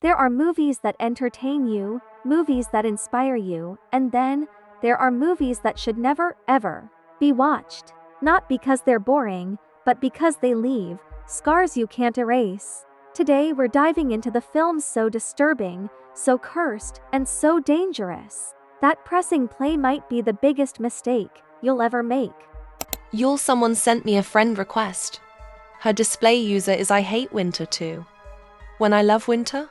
There are movies that entertain you, movies that inspire you, and then, there are movies that should never, ever be watched. Not because they're boring, but because they leave scars you can't erase. Today we're diving into the films so disturbing, so cursed, and so dangerous, that pressing play might be the biggest mistake you'll ever make. Someone sent me a friend request. Her display user is I hate winter too. When I love winter?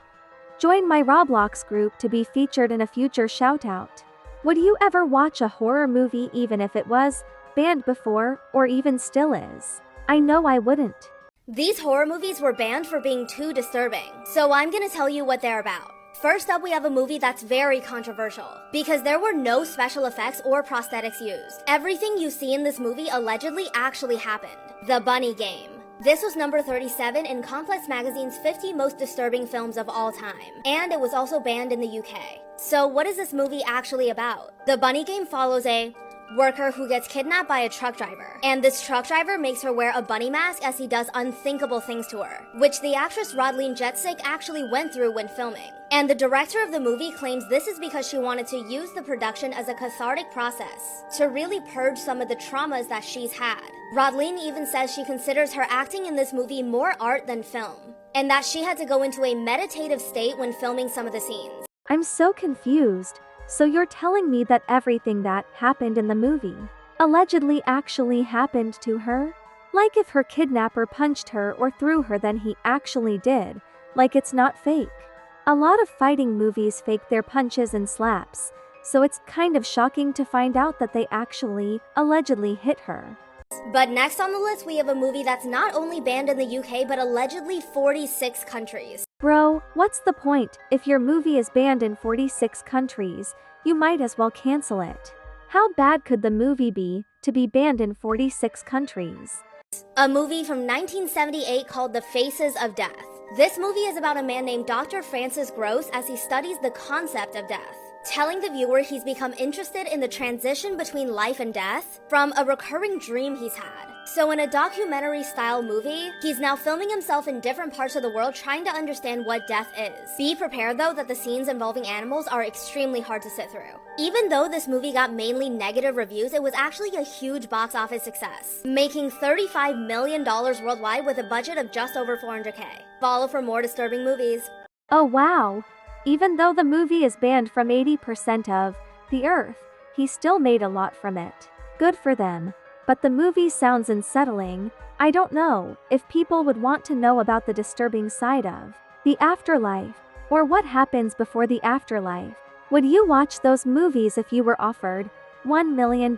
Join my Roblox group to be featured in a future shoutout. Would you ever watch a horror movie even if it was banned before, or even still is? I know I wouldn't. These horror movies were banned for being too disturbing, so I'm gonna tell you what they're about. First up, we have a movie that's very controversial, because there were no special effects or prosthetics used. Everything you see in this movie allegedly actually happened. The Bunny Game. This was number 37 in Complex Magazine's 50 most disturbing films of all time, and it was also banned in the UK. So what is this movie actually about? The Bunny Game follows a worker who gets kidnapped by a truck driver, and this truck driver makes her wear a bunny mask as he does unthinkable things to her, which the actress 𝗿𝗺𝗺𝗃 actually went through when filming. And the director of the movie claims this is because she wanted to use the production as a cathartic process to really purge some of the traumas that she's had. 𝗿𝗺𝗺𝗃 even says she considers her acting in this movie more art than film, and that she had to go into a meditative state when filming some of the scenes. I'm so confused. So you're telling me that everything that happened in the movie allegedly actually happened to her? Like if her kidnapper punched her or threw her, then he actually did. Like it's not fake. A lot of fighting movies fake their punches and slaps, so it's kind of shocking to find out that they actually allegedly hit her. But next on the list, we have a movie that's not only banned in the UK, but allegedly 46 countries. Bro, what's the point? If your movie is banned in 46 countries, you might as well cancel it. How bad could the movie be to be banned in 46 countries? A movie from 1978 called The Faces of Death. This movie is about a man named Dr. Francis Gross as he studies the concept of death, telling the viewer he's become interested in the transition between life and death from a recurring dream he's had. So in a documentary-style movie, he's now filming himself in different parts of the world trying to understand what death is. Be prepared though that the scenes involving animals are extremely hard to sit through. Even though this movie got mainly negative reviews, it was actually a huge box office success, making $35 million worldwide with a budget of just over $400K. Follow for more disturbing movies. Oh wow! Even though the movie is banned from 80% of the earth, he still made a lot from it. Good for them. But the movie sounds unsettling. I don't know if people would want to know about the disturbing side of the afterlife, or what happens before the afterlife. Would you watch those movies if you were offered $1 million?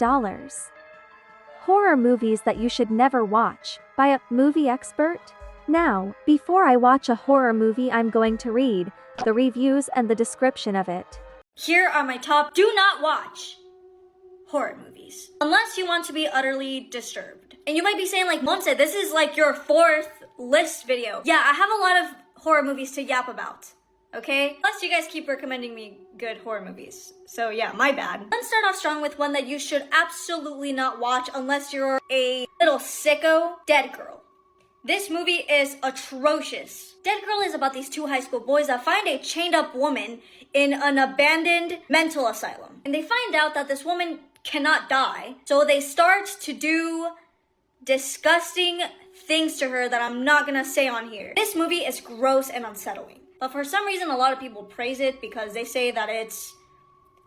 Horror movies that you should never watch, by a movie expert? Now, before I watch a horror movie, I'm going to read the reviews and the description of it. Here are my top do not watch horror movies, unless you want to be utterly disturbed. And you might be saying, like Mom said, this is like your 4th list video. Yeah, I have a lot of horror movies to yap about, okay? Plus you guys keep recommending me good horror movies. So yeah, my bad. Let's start off strong with one that you should absolutely not watch unless you're a little sicko, Dead Girl. This movie is atrocious. Dead Girl is about these 2 high school boys that find a chained up woman in an abandoned mental asylum. And they find out that this woman cannot die, so they start to do disgusting things to her that I'm not gonna say on here. This movie is gross and unsettling, but for some reason a lot of people praise it because they say that it's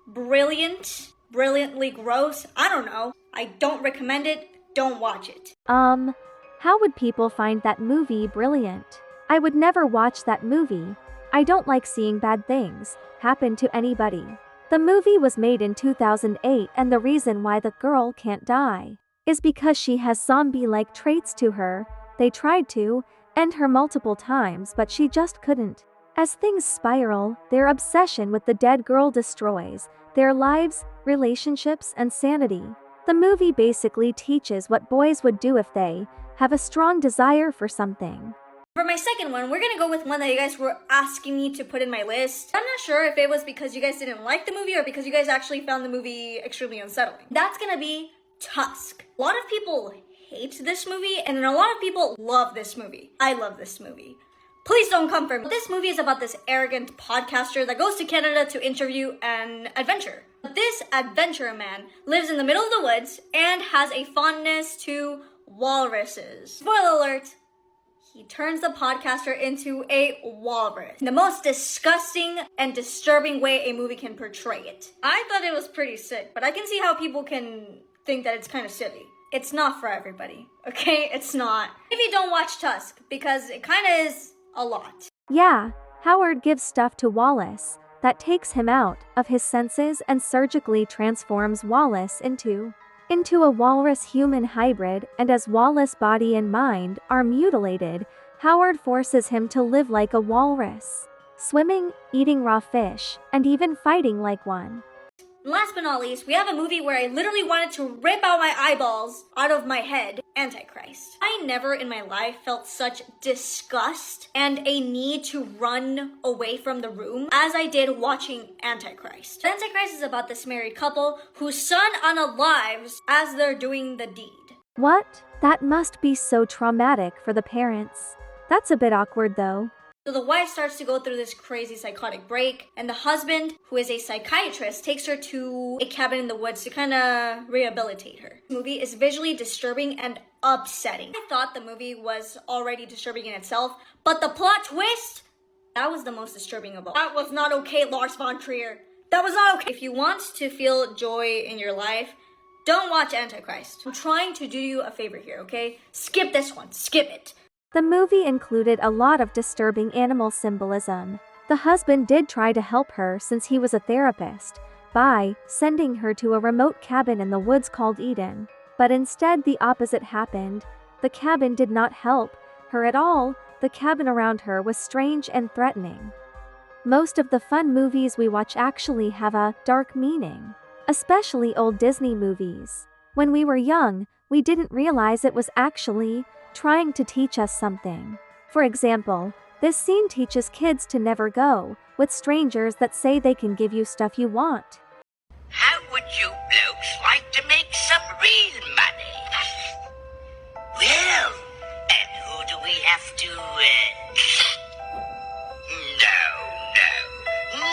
brilliantly gross. I don't know. I don't recommend it. Don't watch it. How would people find that movie brilliant? I would never watch that movie. I don't like seeing bad things happen to anybody. The movie was made in 2008, and the reason why the girl can't die is because she has zombie-like traits to her. They tried to end her multiple times, but she just couldn't. As things spiral, their obsession with the dead girl destroys their lives, relationships, and sanity. The movie basically teaches what boys would do if they have a strong desire for something. For my second one, we're gonna go with one that you guys were asking me to put in my list. I'm not sure if it was because you guys didn't like the movie or because you guys actually found the movie extremely unsettling. That's gonna be Tusk. A lot of people hate this movie and a lot of people love this movie. I love this movie. Please don't come for me. This movie is about this arrogant podcaster that goes to Canada to interview an adventurer. This adventurer man lives in the middle of the woods and has a fondness to walruses. Spoiler alert, he turns the podcaster into a walrus. The most disgusting and disturbing way a movie can portray it. I thought it was pretty sick, but I can see how people can think that it's kind of silly. It's not for everybody, okay? It's not. Maybe don't watch Tusk, because it kind of is a lot. Yeah, Howard gives stuff to Wallace that takes him out of his senses and surgically transforms Wallace into a walrus-human hybrid, and as Wallace's body and mind are mutilated, Howard forces him to live like a walrus, swimming, eating raw fish, and even fighting like one. Last but not least, we have a movie where I literally wanted to rip out my eyeballs out of my head, Antichrist. I never in my life felt such disgust and a need to run away from the room as I did watching Antichrist. Antichrist is about this married couple whose son unalives as they're doing the deed. What? That must be so traumatic for the parents. That's a bit awkward though. So the wife starts to go through this crazy psychotic break, and the husband, who is a psychiatrist, takes her to a cabin in the woods to kind of rehabilitate her. The movie is visually disturbing and upsetting. I thought the movie was already disturbing in itself, but the plot twist, that was the most disturbing of all. That was not okay, Lars von Trier. That was not okay. If you want to feel joy in your life, don't watch Antichrist. I'm trying to do you a favor here, okay? Skip this one. Skip it. The movie included a lot of disturbing animal symbolism. The husband did try to help her since he was a therapist by sending her to a remote cabin in the woods called Eden. But instead the opposite happened. The cabin did not help her at all. The cabin around her was strange and threatening. Most of the fun movies we watch actually have a dark meaning, especially old Disney movies. When we were young, we didn't realize it was actually trying to teach us something. For example, this scene teaches kids to never go with strangers that say they can give you stuff you want. How would you blokes like to make some real money? Well, and who do we have to, No,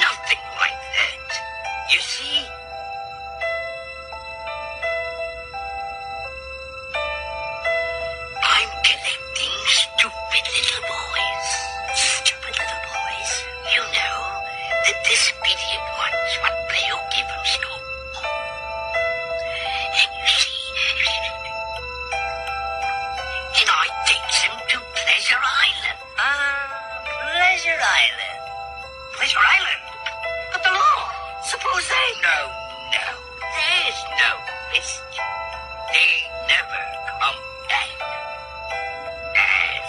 nothing like that. You see? Disobedient ones, what 𝗴𝗺𝗺𝗃𝗵𝗁𝗁. And you see, and I takes them to Pleasure Island. Pleasure Island. Pleasure Island? But the law, suppose they... No, there's no risk. They never come back. As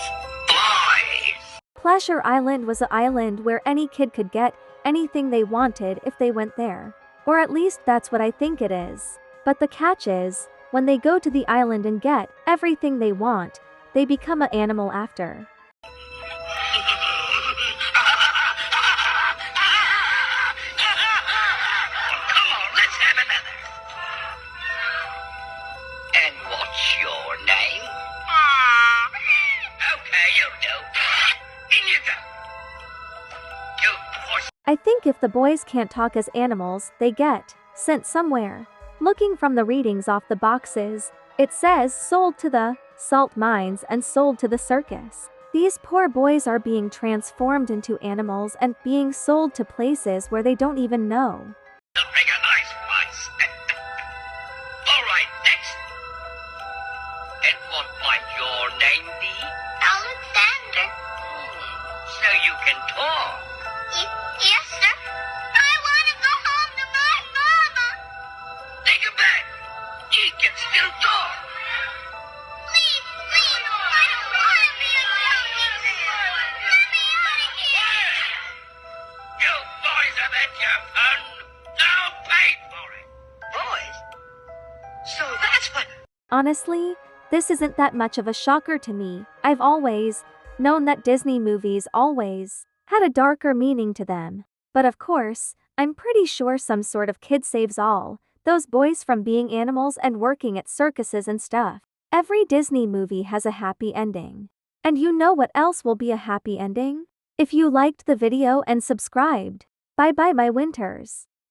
boys. Pleasure Island was an island where any kid could get anything they wanted if they went there. Or at least that's what I think it is. But the catch is, when they go to the island and get everything they want, they become an animal after. Come on, let's have another. And what's your name? Okay, you'll do. In you go. I think if the boys can't talk as animals, they get sent somewhere. Looking from the readings off the boxes, it says sold to the salt mines and sold to the circus. These poor boys are being transformed into animals and being sold to places where they don't even know. They'll bring a nice price. All right, next. And what might your name be? Alexander. So you can talk. Yes, sir. I want to go home to my mama. Take him back. He can still talk. Please, I don't want to be a zombie. Let me out of here. You boys have had your fun. Now pay for it. Boys? So that's what... Honestly, this isn't that much of a shocker to me. I've always known that Disney movies always had a darker meaning to them. But of course, I'm pretty sure some sort of kid saves all those boys from being animals and working at circuses and stuff. Every Disney movie has a happy ending. And you know what else will be a happy ending? If you liked the video and subscribed. Bye bye my winters.